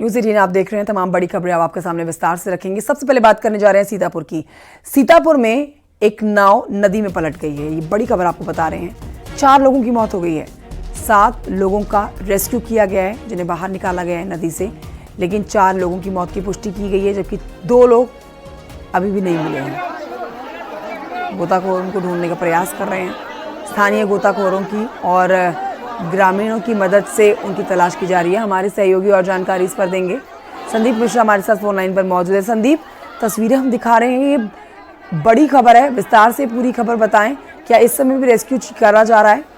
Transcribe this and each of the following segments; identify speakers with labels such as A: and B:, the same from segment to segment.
A: News 18 आप देख रहे हैं। तमाम बड़ी खबरें अब आपके सामने विस्तार से रखेंगे। सबसे पहले बात करने जा रहे हैं सीतापुर की। सीतापुर में एक नाव नदी में पलट गई है, ये बड़ी खबर आपको बता रहे हैं। 4 लोगों की मौत हो गई है, 7 लोगों का रेस्क्यू किया गया है, जिन्हें बाहर निकाला गया है नदी से, लेकिन 4 लोगों की मौत की पुष्टि की गई है, जबकि 2 लोग अभी भी नहीं मिले हैं। गोताखोर उनको ढूंढने का प्रयास कर रहे हैं। स्थानीय गोताखोरों की और ग्रामीणों की मदद से उनकी तलाश की जा रही है। हमारे सहयोगी और जानकारी इस पर देंगे। संदीप मिश्रा हमारे साथ फोन लाइन पर मौजूद है। संदीप, तस्वीरें हम दिखा रहे हैं, ये बड़ी खबर है, विस्तार से पूरी खबर बताएं। क्या इस समय भी रेस्क्यू करा जा रहा है?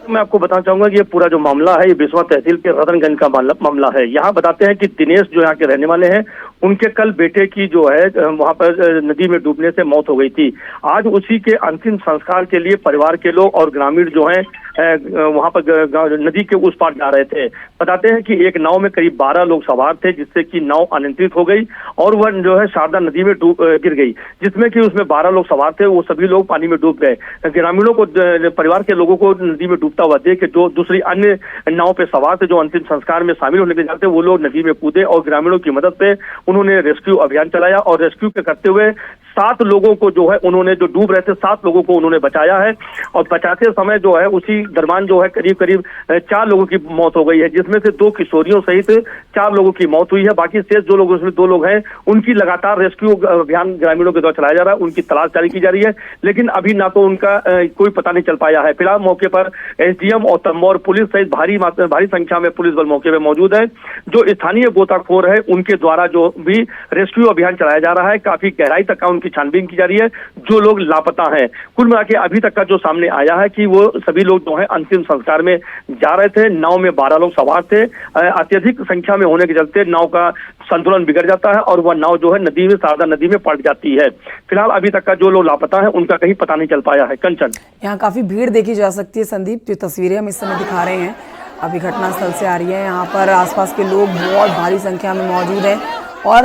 B: मैं आपको बताना चाहूंगा कि ये पूरा जो मामला है ये बिस्वा तहसील के रतनगंज का मामला है। यहाँ बताते हैं कि दिनेश जो यहाँ के रहने वाले हैं, उनके कल बेटे की जो है वहाँ पर नदी में डूबने से मौत हो गई थी। आज उसी के अंतिम संस्कार के लिए परिवार के लोग और ग्रामीण जो हैं वहाँ पर नदी के उस पार जा रहे थे। बताते हैं कि एक नाव में करीब 12 लोग सवार थे, जिससे कि नाव अनियंत्रित हो गई और वह जो है शारदा नदी में गिर गई, जिसमें कि उसमें 12 लोग सवार थे, वो सभी लोग पानी में डूब गए। ग्रामीणों को, परिवार के लोगों को नदी में डूबता हुआ देख के जो दूसरी अन्य नाव पे सवार थे, जो अंतिम संस्कार में शामिल होने के जाते, वो लोग नदी में कूदे और ग्रामीणों की मदद से उन्होंने रेस्क्यू अभियान चलाया और रेस्क्यू के करते हुए 7 लोगों को जो है उन्होंने, जो डूब रहे थे 7 लोगों को उन्होंने बचाया है। और बचाते समय जो है उसी दरमियान जो है करीब 4 लोगों की मौत हो गई है, जिसमें से 2 किशोरियों सहित 4 लोगों की मौत हुई है। बाकी शेष जो लोग, उसमें 2 लोग हैं, उनकी लगातार रेस्क्यू अभियान ग्रामीणों के द्वारा चलाया जा रहा है, उनकी तलाश जारी की जा रही है, लेकिन अभी ना तो उनका कोई पता नहीं चल पाया है। फिलहाल मौके पर एसडीएम और तंबोर पुलिस सहित भारी संख्या में पुलिस बल मौके पर मौजूद है। जो स्थानीय गोताखोर है उनके द्वारा जो भी रेस्क्यू अभियान चलाया जा रहा है, काफी गहराई तक का उनकी छानबीन की जा रही है, जो लोग लापता हैं। कुल मिला के अभी तक का जो सामने आया है कि वो सभी लोग जो है अंतिम संस्कार में जा रहे थे। नाव में 12 लोग सवार थे। अत्यधिक संख्या में होने के चलते नाव का संतुलन बिगड़ जाता है और वह नाव जो है नदी में, शारदा नदी में पलट जाती है। फिलहाल अभी तक का जो लोग लापता है उनका कहीं पता नहीं चल पाया है। कंचन,
A: यहाँ काफी भीड़ देखी जा सकती है। संदीप, जो तस्वीरें हम इस समय दिखा रहे हैं अभी घटनास्थल से आ रही है, यहाँ पर आसपास के लोग बहुत भारी संख्या में मौजूद हैं और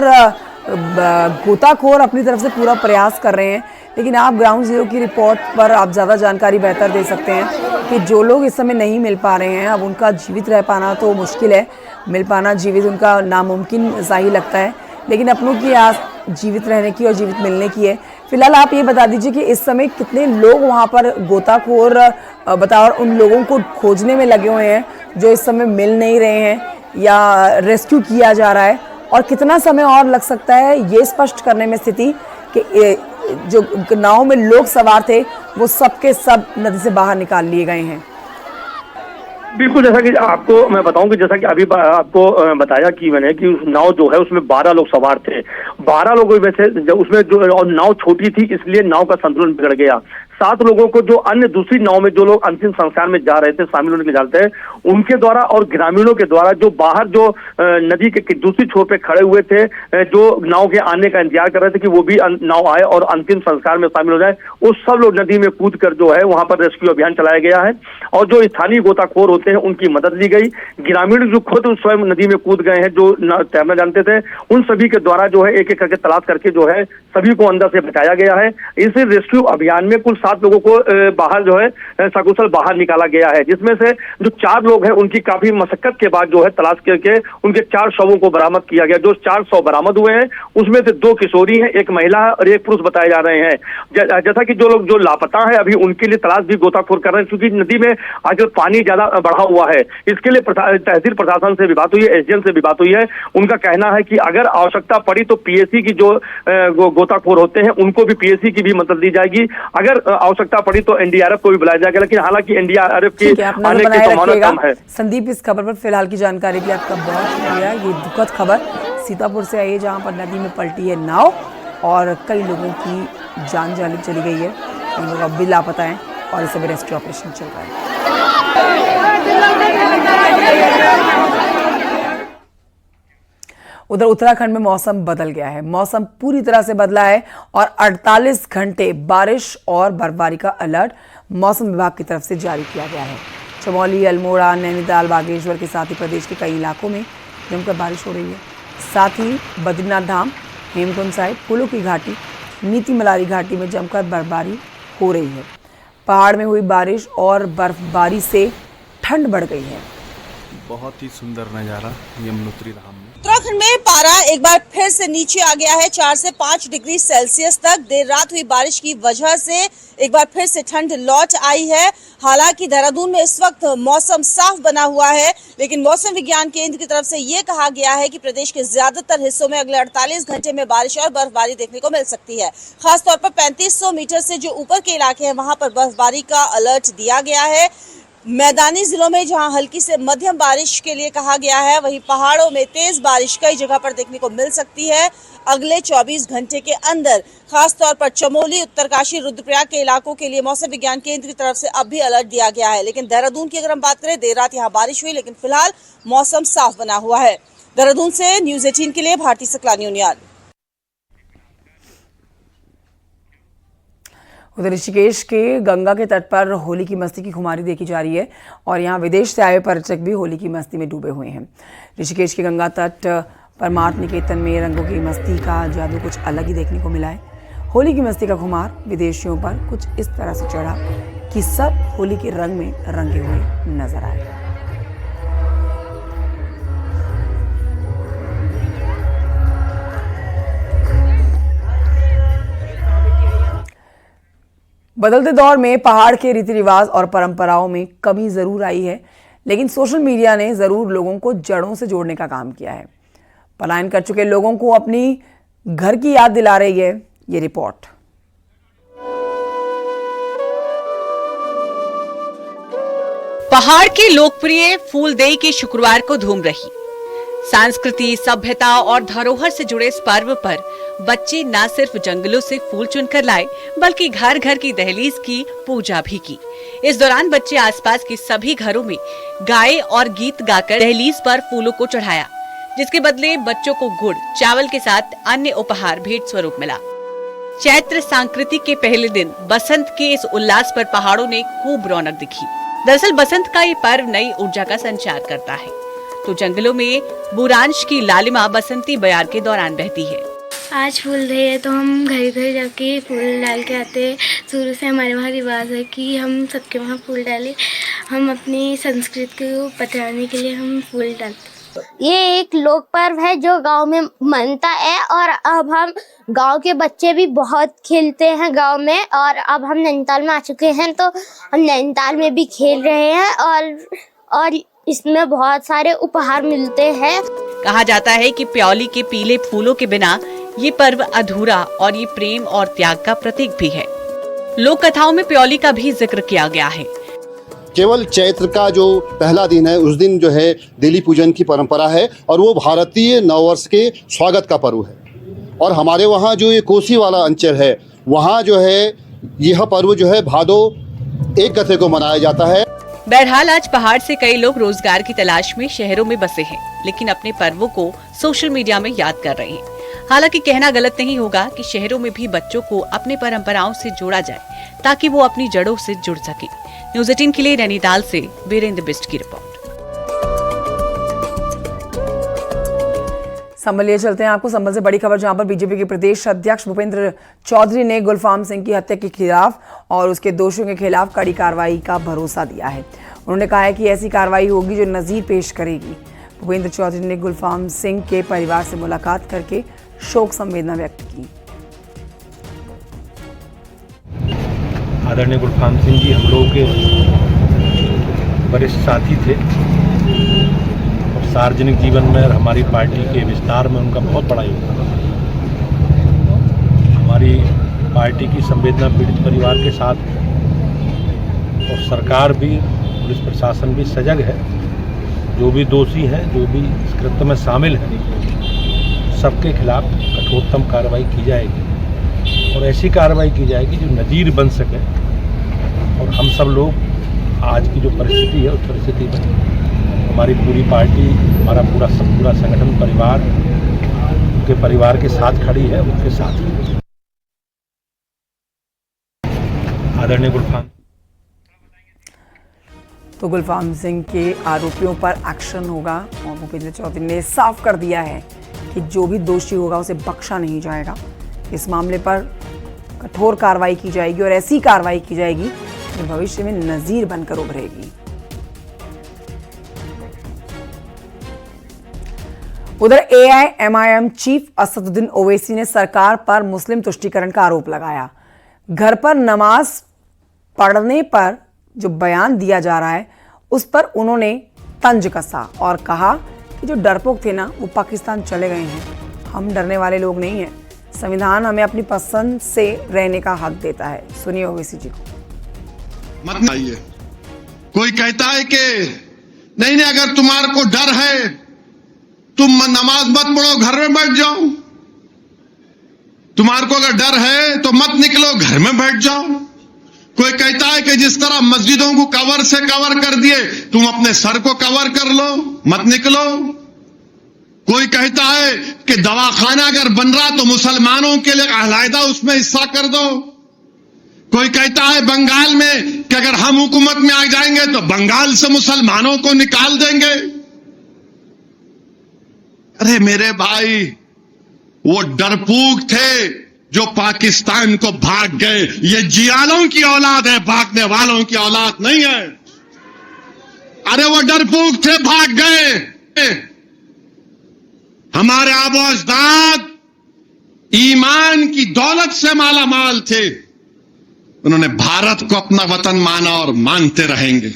A: गोताखोर अपनी तरफ से पूरा प्रयास कर रहे हैं। लेकिन आप ग्राउंड जीरो की रिपोर्ट पर आप ज़्यादा जानकारी बेहतर दे सकते हैं कि जो लोग इस समय नहीं मिल पा रहे हैं, अब उनका जीवित रह पाना तो मुश्किल है, मिल पाना जीवित उनका नामुमकिन सा ही लगता है, लेकिन अपनों की आस जीवित रहने की और जीवित मिलने की है। फिलहाल आप ये बता दीजिए कि इस समय कितने लोग वहाँ पर गोताखोर और उन लोगों को खोजने में लगे हुए हैं जो इस समय मिल नहीं रहे हैं या रेस्क्यू किया जा रहा है, और कितना समय और लग सकता है ये स्पष्ट करने में स्थिति कि जो नाव में लोग सवार थे वो सब के सब नदी से बाहर निकाल लिए गए हैं?
B: बिल्कुल, जैसा कि आपको मैं बताऊं कि जैसा कि अभी आपको बताया कि मैंने कि उस नाव जो है उसमें 12 लोग सवार थे। 12 लोगों में से उसमें जो, और नाव छोटी थी इसलिए नाव का संतुलन बिगड़ गया। 7 लोगों को जो अन्य दूसरी नाव में जो लोग अंतिम संस्कार में जा रहे थे, शामिल होने के जाते हैं, उनके द्वारा और ग्रामीणों के द्वारा जो बाहर जो नदी के दूसरी छोर पे खड़े हुए थे, जो नाव के आने का इंतजार कर रहे थे कि वो भी नाव आए और अंतिम संस्कार में शामिल हो जाए, उस सब लोग नदी में कूद कर जो है वहां पर रेस्क्यू अभियान चलाया गया है। और जो स्थानीय गोताखोर होते हैं उनकी मदद ली गई। ग्रामीण जो खुद स्वयं नदी में कूद गए हैं, जो तैरना जानते थे, उन सभी के द्वारा जो है एक एक करके तलाश करके जो है सभी को अंदर से बचाया गया है। इस रेस्क्यू अभियान में कुल 7 लोगों को बाहर जो है सकुशल बाहर निकाला गया है, जिसमें से जो 4 लोग हैं उनकी काफी मशक्कत के बाद जो है तलाश करके उनके 4 शवों को बरामद किया गया। जो 4 शव बरामद हुए हैं उसमें से 2 किशोरी हैं, 1 महिला और 1 पुरुष बताए जा रहे हैं। जैसा कि जो लोग जो लापता है अभी उनके लिए तलाश भी गोताखोर कर रहे हैं, क्योंकि नदी में आजकल पानी ज्यादा बढ़ा हुआ है। इसके लिए तहसील प्रशासन से भी बात हुई है, एसडीएम से भी बात हुई है। उनका कहना है कि अगर आवश्यकता पड़ी तो पीएसी की जो गोताखोर होते हैं उनको भी, पीएसी की भी मदद दी जाएगी। अगर आवश्यकता पड़ी तो एनडीआरएफ को भी बुलाया जाएगा, लेकिन हालांकि एनडीआरएफ की आने की संभावना कम है।
A: संदीप, इस खबर पर फिलहाल की जानकारी के आपका बहुत शुक्रिया। ये दुखद खबर सीतापुर से आई है, जहां पर नदी में पलटी है नाव और कई लोगों की जान चली गई है। इन लोग अब भी लापता हैं और इस समय रेस्क्यू ऑपरेशन चल रहा है। उधर उत्तराखंड में मौसम बदल गया है। मौसम पूरी तरह से बदला है और 48 घंटे बारिश और बर्फबारी का अलर्ट मौसम विभाग की तरफ से जारी किया गया है। चमोली, अल्मोड़ा, नैनीताल, बागेश्वर के साथ ही प्रदेश के कई इलाकों में जमकर बारिश हो रही है। साथ ही बद्रीनाथ धाम, हेमकुंड साहिब, फूलों की घाटी, नीति मलारी घाटी में जमकर बर्फबारी हो रही है। पहाड़ में हुई बारिश और बर्फबारी से ठंड बढ़ गई है।
C: बहुत ही सुंदर नज़ारा यमुनोत्री धाम में।
D: उत्तराखंड में पारा एक बार फिर से नीचे आ गया है 4 से 5 डिग्री सेल्सियस तक। देर रात हुई बारिश की वजह से एक बार फिर से ठंड लौट आई है। हालांकि देहरादून में इस वक्त मौसम साफ बना हुआ है, लेकिन मौसम विज्ञान केंद्र की तरफ से ये कहा गया है कि प्रदेश के ज्यादातर हिस्सों में अगले 48 घंटे में बारिश और बर्फबारी देखने को मिल सकती है। खासतौर पर 3500 मीटर से जो ऊपर के इलाके हैं वहां पर बर्फबारी का अलर्ट दिया गया है। मैदानी जिलों में जहां हल्की से मध्यम बारिश के लिए कहा गया है, वहीं पहाड़ों में तेज बारिश कई जगह पर देखने को मिल सकती है अगले 24 घंटे के अंदर। खासतौर पर चमोली, उत्तरकाशी, रुद्रप्रयाग के इलाकों के लिए मौसम विज्ञान केंद्र की तरफ से अब भी अलर्ट दिया गया है। लेकिन देहरादून की अगर हम बात करें, देर रात यहाँ बारिश हुई, लेकिन फिलहाल मौसम साफ बना हुआ है। देहरादून से न्यूज 18 के लिए भारती सकलानी उनियाल।
A: उधर ऋषिकेश के गंगा के तट पर होली की मस्ती की खुमारी देखी जा रही है और यहाँ विदेश से आए पर्यटक भी होली की मस्ती में डूबे हुए हैं। ऋषिकेश के गंगा तट परमार्थ निकेतन में रंगों की मस्ती का जादू कुछ अलग ही देखने को मिला है। होली की मस्ती का खुमार विदेशियों पर कुछ इस तरह से चढ़ा कि सब होली के रंग में रंगे हुए नजर आए। बदलते दौर में पहाड़ के रीति रिवाज और परंपराओं में कमी जरूर आई है, लेकिन सोशल मीडिया ने जरूर लोगों को जड़ों से जोड़ने का काम किया है। पलायन कर चुके लोगों को अपनी घर की याद दिला रही है ये रिपोर्ट।
E: पहाड़ के लोकप्रिय फूलदेई के शुक्रवार को धूम रही। संस्कृति, सभ्यता और धरोहर से जुड़े इस पर्व पर बच्चे न सिर्फ जंगलों से फूल चुनकर लाए, बल्कि घर घर की दहलीज की पूजा भी की। इस दौरान बच्चे आसपास के सभी घरों में गाए और गीत गाकर दहलीज पर फूलों को चढ़ाया, जिसके बदले बच्चों को गुड़ चावल के साथ अन्य उपहार भेंट स्वरूप मिला। चैत्र संक्रांति के पहले दिन बसंत के इस उल्लास पर पहाड़ों ने खूब रौनक दिखी। दरअसल बसंत का ये पर्व नई ऊर्जा का संचार करता है, तो जंगलों में बुरांश की लालिमा बसंती बयार के दौरान बहती है।
F: आज फूलदेई है तो हम घर घर जाके फूल डाल के आते हैं। शुरू से हमारे वहाँ रिवाज है कि हम सबके वहाँ फूल डालें। हम अपनी संस्कृति को बचाने के लिए हम फूल डालते हैं।
G: ये एक लोक पर्व है जो गांव में मनता है और अब हम गांव के बच्चे भी बहुत खेलते हैं गांव में। और अब हम नैनीताल में आ चुके हैं तो हम नैनीताल में भी खेल रहे हैं और इसमें बहुत सारे उपहार मिलते हैं।
E: कहा जाता है कि प्योली के पीले फूलों के बिना ये पर्व अधूरा और ये प्रेम और त्याग का प्रतीक भी है। लोक कथाओं में प्योली का भी जिक्र किया गया है।
H: केवल चैत्र का जो पहला दिन है उस दिन जो है देली पूजन की परंपरा है और वो भारतीय नववर्ष के स्वागत का पर्व है। और हमारे वहाँ जो ये कोसी वाला अंचल है वहाँ जो है यह पर्व जो है भादो 1 गते को मनाया जाता है।
E: बहरहाल आज पहाड़ से कई लोग रोजगार की तलाश में शहरों में बसे हैं, लेकिन अपने पर्वों को सोशल मीडिया में याद कर रहे हैं। हालांकि कहना गलत नहीं होगा कि शहरों में भी बच्चों को अपने परंपराओं से जोड़ा जाए ताकि वो अपनी जड़ों से जुड़ सके। न्यूज 18 के लिए नैनीताल से वीरेंद्र बिष्ट की रिपोर्ट।
A: संभल लिए चलते हैं आपको संभल से बड़ी खबर, जहां पर बीजेपी के प्रदेश अध्यक्ष भूपेंद्र चौधरी ने गुलफाम सिंह की हत्या के खिलाफ और उसके दोषियों के खिलाफ कड़ी कार्रवाई का भरोसा दिया है। उन्होंने कहा है कि ऐसी कार्रवाई होगी जो नजीर पेश करेगी। भूपेंद्र चौधरी ने गुलफाम सिंह के परिवार से मुलाकात करके शोक संवेदना व्यक्त की।
I: आदरणीय गुलफाम सिंह जी हम लोगों के वरिष्ठ साथी थे और सार्वजनिक जीवन में और हमारी पार्टी के विस्तार में उनका बहुत बड़ा योगदान है। हमारी पार्टी की संवेदना पीड़ित परिवार के साथ और सरकार भी, पुलिस प्रशासन भी सजग है। जो भी दोषी हैं, जो भी इस कृत्य में शामिल हैं, सबके खिलाफ कठोरतम कार्रवाई की जाएगी और ऐसी कार्रवाई की जाएगी जो नज़ीर बन सके। और हम सब लोग आज की जो परिस्थिति है उस परिस्थिति में हमारी पूरी पार्टी, हमारा पूरा संगठन, परिवार, उनके परिवार के साथ खड़ी है, उनके साथ है। आदरणीय
A: गुलफाम सिंह के आरोपियों पर एक्शन होगा और भूपेंद्र चौधरी ने साफ कर दिया है कि जो भी दोषी होगा उसे बख्शा नहीं जाएगा। इस मामले पर कठोर कार्रवाई की जाएगी और ऐसी कार्रवाई की जाएगी जो भविष्य में नजीर बनकर उभरेगी। उधर AIMIM चीफ असदुद्दीन ओवैसी ने सरकार पर मुस्लिम तुष्टीकरण का आरोप लगाया। घर पर नमाज पढ़ने पर जो बयान दिया जा रहा है उस पर उन्होंने तंज कसा और कहा कि जो डरपोक थे ना वो पाकिस्तान चले गए हैं, हम डरने वाले लोग नहीं हैं। संविधान हमें अपनी पसंद से रहने का हक देता है। सुनिए ओवैसी जी को।
J: मत आइए, कोई कहता है कि नहीं अगर तुम्हारे को डर है तुम नमाज मत पढ़ो, घर में बैठ जाओ। तुम्हारे को अगर डर है तो मत निकलो, घर में बैठ जाओ। कोई कहता है कि जिस तरह मस्जिदों को कवर से कवर कर दिए तुम अपने सर को कवर कर लो, मत निकलो। कोई कहता है कि दवाखाना अगर बन रहा तो मुसलमानों के लिए अलहदा उसमें हिस्सा कर दो। कोई कहता है बंगाल में कि अगर हम हुकूमत में आ जाएंगे तो बंगाल से मुसलमानों को निकाल देंगे। अरे मेरे भाई, वो डरपोक थे जो पाकिस्तान को भाग गए। ये जियालों की औलाद है, भागने वालों की औलाद नहीं है। अरे वो डरपोक थे, भाग गए। हमारे आबो अजदाद ईमान की दौलत से माला माल थे। उन्होंने भारत को अपना वतन माना और मानते रहेंगे।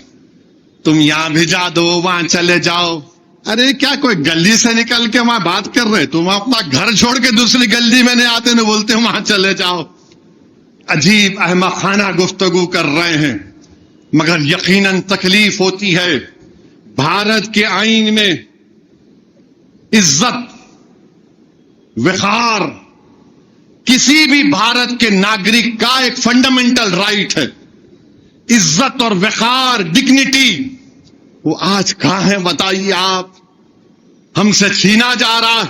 J: तुम यहां भिजा दो, वहां चले जाओ। अरे क्या कोई गली से निकल के वहां बात कर रहे? तुम अपना घर छोड़ के दूसरी गली में नहीं आते, नहीं बोलते वहां चले जाओ। अजीब अहमखाना गुफ्तगू कर रहे हैं, मगर यकीनन तकलीफ होती है। भारत के आईन में इज्जत, वक़ार किसी भी भारत के नागरिक का एक फंडामेंटल राइट है। इज्जत और वक़ार, डिग्निटी, वो आज कहां है बताइए आप? हमसे छीना जा रहा,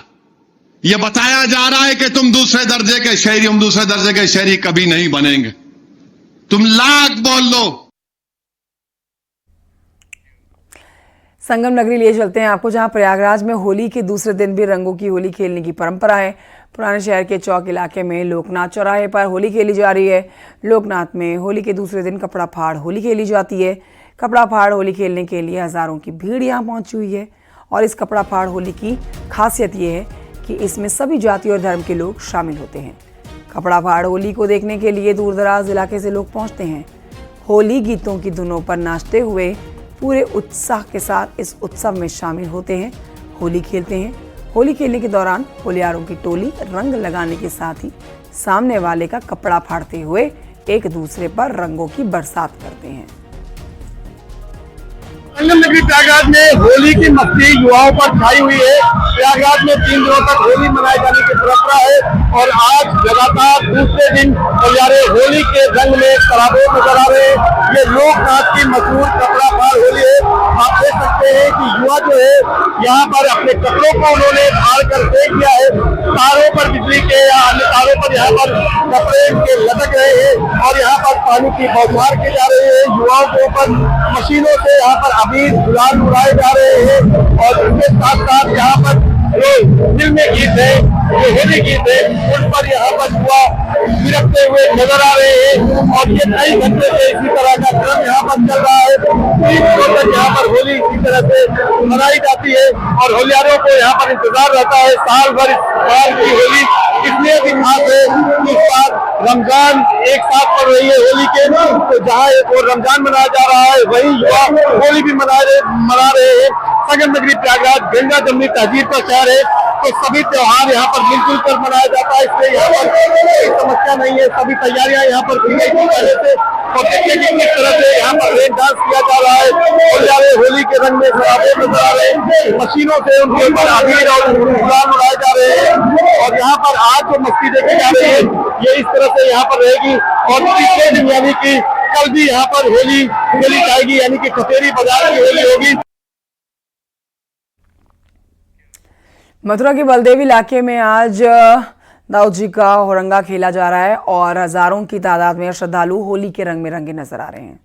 J: यह बताया जा रहा है कि तुम दूसरे दर्जे के शहरी, हम दूसरे दर्जे के शहरी कभी नहीं बनेंगे। तुम लाख बोल लो।
A: संगम नगरी लिए चलते हैं आपको, जहां प्रयागराज में होली के दूसरे दिन भी रंगों की होली खेलने की परंपरा है। पुराने शहर के चौक इलाके में लोकनाथ चौराहे पर होली खेली जा रही है। लोकनाथ में होली के दूसरे दिन कपड़ा फाड़ होली खेली जाती है। कपड़ा फाड़ होली खेलने के लिए हज़ारों की भीड़ यहाँ पहुँची हुई है। और इस कपड़ा फाड़ होली की खासियत ये है कि इसमें सभी जाति और धर्म के लोग शामिल होते हैं। कपड़ा फाड़ होली को देखने के लिए दूर दराज इलाके से लोग पहुँचते हैं। होली गीतों की धुनों पर नाचते हुए पूरे उत्साह के साथ इस उत्सव में शामिल होते हैं, होली खेलते हैं। होली खेलने के दौरान होलियारों की टोली रंग लगाने के साथ ही सामने वाले का कपड़ा फाड़ते हुए एक दूसरे पर रंगों की बरसात करते हैं।
K: संगम नगरी प्रयागराज में होली की मस्ती युवाओं पर छाई हुई है। प्रयागराज में 3 दिनों तक होली मनाए जाने की परंपरा है और आज लगातार दूसरे दिन होलियारे होली के रंग में सराबोर नजर आ रहे हैं। ये लोकनाथ की मशहूर कपड़ा फाड़ होली है। आप देख सकते हैं कि युवा जो है यहाँ पर अपने कपड़ों को उन्होंने फाड़ कर फेंक दिया है। तारों पर, बिजली के या अन्य तारों पर यहाँ पर कपड़े के लटक रहे हैं और यहाँ पर पानी की बौछार की जा रही है। युवाओं के ऊपर मशीनों से यहाँ पर अबीर गुलाल उड़ाए जा रहे हैं और उनके साथ साथ यहाँ पर जो फिल्मी गीत है, जो होली गीत है, उन पर यहाँ पर युवा थिरकते हुए नजर आ रहे हैं। और ये कई घंटे से इसी तरह का क्रम यहाँ पर चल रहा है। 3 दिनों तक यहाँ पर होली इसी तरह से मनाई जाती है और होलियारों को यहाँ पर इंतजार रहता है। साल भर इस बार की होली इसलिए भी खास है कि इस बार रमजान एक साथ पड़ रही है होली के, तो जहाँ एक और रमजान मनाया जा रहा है वही युवा होली भी मना रहे हैं। संगम नगरी प्रयागराज गंगा जमुनी तहजीब का शहर है, तो सभी त्योहार यहाँ पर मिलजुल कर मनाया जाता है, इसलिए यहाँ पर कोई समस्या नहीं है। सभी तैयारियां यहाँ पर की गई थी पहले से और देखिए कि किस तरह से यहाँ पर रेन डांस किया जा रहा है। होली के रंग में सराबोर नजर आ रहे हैं। मशीनों से उनके ऊपर अबीर और गुलाल उड़ाए जा रहे हैं और यहाँ पर आज जो मस्ती देखी जा रही है ये इस तरह से यहाँ पर रहेगी। और तीसरे दिन यानी कि कल भी यहाँ पर होली खेली जाएगी, यानी कि खतेरी बाजार की होली होगी।
A: मथुरा के बलदेव इलाके में आज दाऊद जी का होरंगा खेला जा रहा है और हजारों की तादाद में श्रद्धालु होली के रंग में रंगे नजर आ रहे हैं।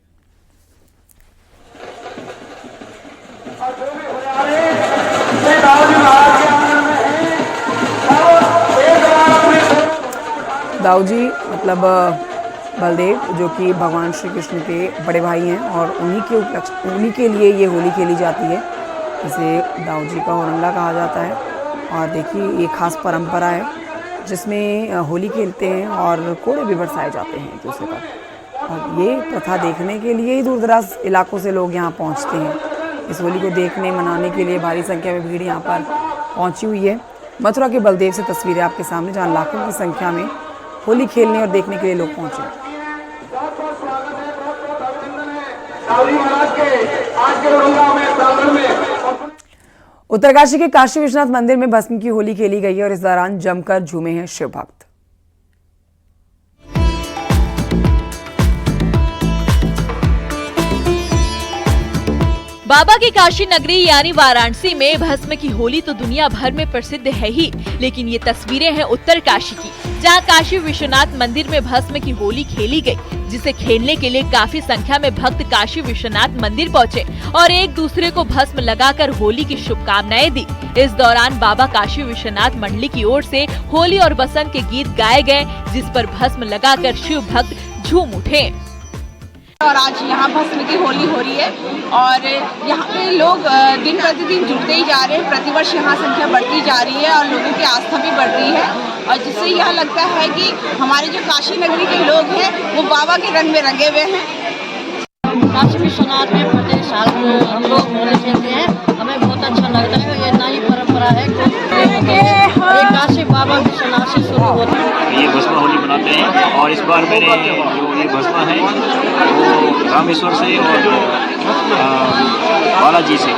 A: दाऊद जी मतलब बलदेव, जो कि भगवान श्री कृष्ण के बड़े भाई हैं और उन्हीं के लिए ये होली खेली जाती है। इसे दाऊद जी का होरंगा कहा जाता है और देखिए ये खास परंपरा है जिसमें होली खेलते हैं और कोड़े भी बरसाए जाते हैं एक दूसरे पर। और ये प्रथा देखने के लिए ही दूर दराज इलाकों से लोग यहाँ पहुँचते हैं। इस होली को देखने मनाने के लिए भारी संख्या में भीड़ यहाँ पर पहुँची हुई है। मथुरा के बलदेव से तस्वीरें आपके सामने, जहाँ लाखों की संख्या में होली खेलने और देखने के लिए लोग पहुँचे। उत्तरकाशी के काशी विश्वनाथ मंदिर में भस्म की होली खेली गई है और इस दौरान जमकर झूमे हैं शिव भक्त।
L: बाबा की काशी नगरी यानी वाराणसी में भस्म की होली तो दुनिया भर में प्रसिद्ध है ही, लेकिन ये तस्वीरें हैं उत्तरकाशी की, जहां काशी विश्वनाथ मंदिर में भस्म की होली खेली गई, जिसे खेलने के लिए काफी संख्या में भक्त काशी विश्वनाथ मंदिर पहुंचे और एक दूसरे को भस्म लगाकर होली की शुभकामनाएं दी। इस दौरान बाबा काशी विश्वनाथ मंडली की ओर से होली और बसंत के गीत गाए गए, जिस पर भस्म लगाकर शिव भक्त झूम उठे।
M: और आज यहाँ भस्म की होली हो रही है और यहाँ पे लोग दिन प्रतिदिन जुड़ते ही जा रहे हैं। प्रतिवर्ष यहाँ संख्या बढ़ती जा रही है और लोगों की आस्था भी बढ़ रही है, और जिससे यह लगता है कि हमारे जो काशी नगरी के लोग हैं वो बाबा के रंग में रंगे हुए हैं।
N: काशी विश्वनाथ में प्रत्येक साल हम लोग होली खेलते हैं, हमें बहुत अच्छा लगता है। ये नई परंपरा है, ये काशी बाबा विश्वनाथ से शुरू होता है।
O: ये भस्म होली मनाते हैं और इस बार मैंने जो ये भस्म है वो रामेश्वर से और बालाजी से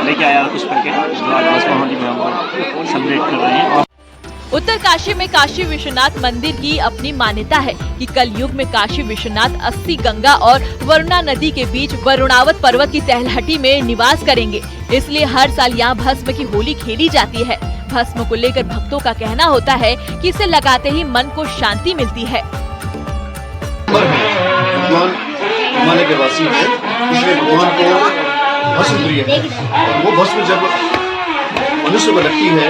O: लेके आया कुछ करके, जो आज भस्म होली में हम सेलिब्रेट कर रहे हैं।
L: उत्तरकाशी में काशी विश्वनाथ मंदिर की अपनी मान्यता है कि कल युग में काशी विश्वनाथ अस्सी गंगा और वरुणा नदी के बीच वरुणावत पर्वत की तलहटी में निवास करेंगे, इसलिए हर साल यहाँ भस्म की होली खेली जाती है। भस्म को लेकर भक्तों का कहना होता है कि इसे लगाते ही मन को शांति मिलती है।
H: भगवान हिमालय के वासी है, इसलिए भगवान को भस्म प्रिय है। वो भस्म जब मनुष्य को लगती है,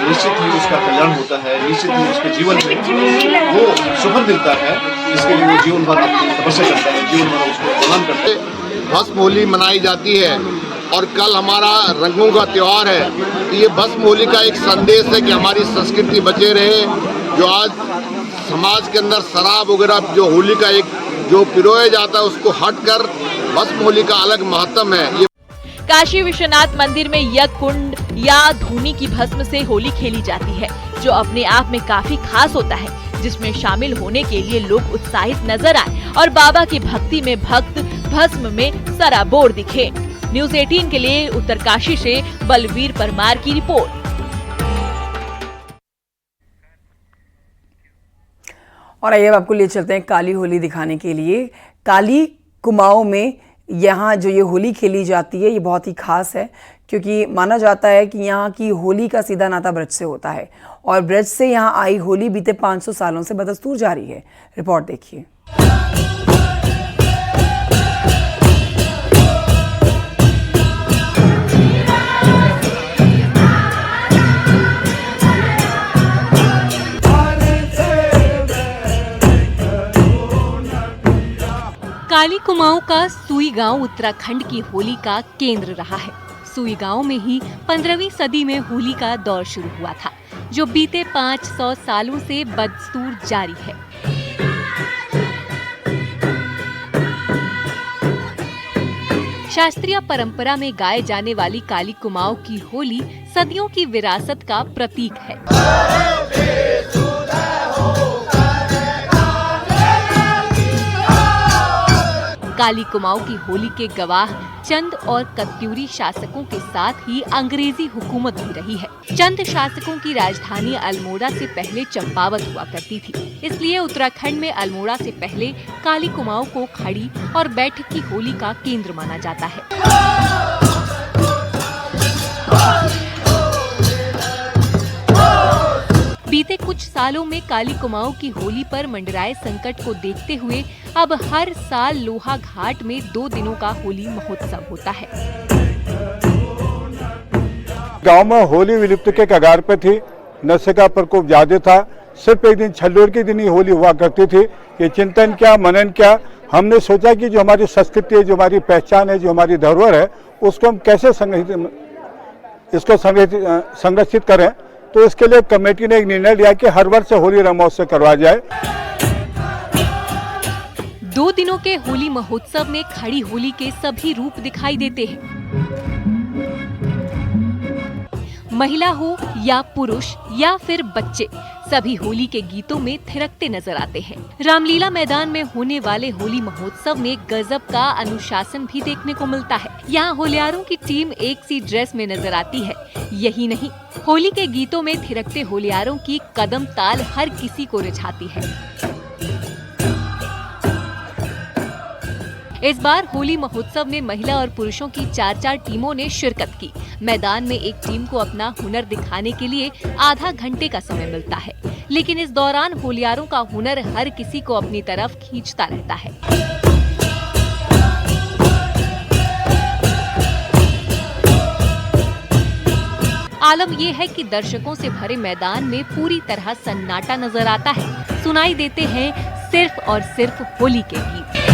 H: निश्चित ही उसका कल्याण होता है, निश्चित ही उसके जीवन में वो सुख मिलता है। इसके लिए वो जीवन भर तपस्या करता है, जीवन भर उसको प्रणाम करता है। भस्म होली मनाई जाती है और कल हमारा रंगों का त्योहार है, तो ये भस्म होली का एक संदेश है कि हमारी संस्कृति बचे रहे। जो आज समाज के अंदर शराब वगैरह जो होली का एक जो पिरोया जाता है, उसको हटकर भस्म होली का अलग महत्व है।
L: काशी विश्वनाथ मंदिर में यज्ञ कुंड या धूनी की भस्म से होली खेली जाती है, जो अपने आप में काफी खास होता है, जिसमें शामिल होने के लिए लोग उत्साहित नजर आए और बाबा की भक्ति में भक्त भस्म में सराबोर दिखे। न्यूज़ 18 के लिए उत्तरकाशी से बलवीर परमार की रिपोर्ट।
A: और आइए आपको ले चलते हैं काली होली दिखाने के लिए। काली कुमाऊं में यहाँ जो ये होली खेली जाती है ये बहुत ही खास है, क्योंकि माना जाता है कि यहाँ की होली का सीधा नाता ब्रज से होता है और ब्रज से यहाँ आई होली बीते 500 सालों से बदस्तूर जारी है। रिपोर्ट देखिए।
P: काली कुमाऊं का सुई गांव उत्तराखंड की होली का केंद्र रहा है। सुई गांव में ही 15वीं सदी में होली का दौर शुरू हुआ था, जो बीते 500 सालों से बदस्तूर जारी है। शास्त्रीय परंपरा में गाए जाने वाली काली कुमाऊं की होली सदियों की विरासत का प्रतीक है। काली कुमाऊं की होली के गवाह चंद और कत्यूरी शासकों के साथ ही अंग्रेजी हुकूमत भी रही है। चंद शासकों की राजधानी अल्मोड़ा से पहले चंपावत हुआ करती थी, इसलिए उत्तराखंड में अल्मोड़ा से पहले काली कुमाऊं को खड़ी और बैठक की होली का केंद्र माना जाता है। बीते कुछ सालों में काली कुमाऊं की होली पर मंडराए संकट को देखते हुए अब हर साल लोहा घाट में 2 दिनों का होली महोत्सव होता है।
K: गांव में होली विलुप्त के कगार पर थी, नशे का प्रकोप ज्यादा था। सिर्फ एक दिन छल्लोर के दिन ही होली हुआ करती थी। ये चिंतन क्या, मनन क्या, हमने सोचा कि जो हमारी संस्कृति है, जो हमारी पहचान है, जो हमारी धरोहर है, उसको हम कैसे संग्रहित इसको संरक्षित करें, तो इसके लिए कमेटी ने एक निर्णय लिया कि हर वर्ष होली रंग महोत्सव करवाया जाए।
P: 2 दिनों के होली महोत्सव में खड़ी होली के सभी रूप दिखाई देते हैं। महिला हो या पुरुष या फिर बच्चे, सभी होली के गीतों में थिरकते नजर आते हैं। रामलीला मैदान में होने वाले होली महोत्सव में गजब का अनुशासन भी देखने को मिलता है। यहाँ होलियारों की टीम एक सी ड्रेस में नजर आती है। यही नहीं, होली के गीतों में थिरकते होलियारों की कदम ताल हर किसी को रिझाती है। इस बार होली महोत्सव में महिला और पुरुषों की 4-4 टीमों ने शिरकत की। मैदान में एक टीम को अपना हुनर दिखाने के लिए आधा घंटे का समय मिलता है, लेकिन इस दौरान होलियारों का हुनर हर किसी को अपनी तरफ खींचता रहता है। आलम यह है कि दर्शकों से भरे मैदान में पूरी तरह सन्नाटा नजर आता है। सुनाई देते हैं सिर्फ और सिर्फ होली के गीत।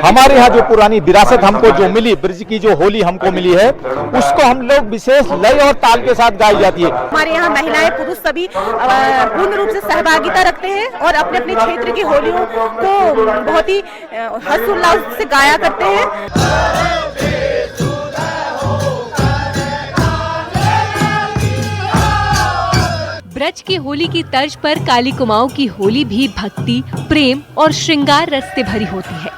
Q: हमारे यहाँ जो पुरानी विरासत हमको जो मिली, ब्रज की जो होली हमको मिली है, उसको हम लोग विशेष लय और ताल के साथ गाई जाती है।
R: हमारे यहाँ महिलाएं पुरुष सभी पूर्ण रूप से सहभागिता रखते हैं और अपने अपने क्षेत्र की होलियों को बहुत ही हर्षोल्लास से गाया करते हैं।
P: ब्रज की होली की तर्ज पर काली कुमाऊं की होली भी भक्ति, प्रेम और श्रृंगार रस से भरी होती है।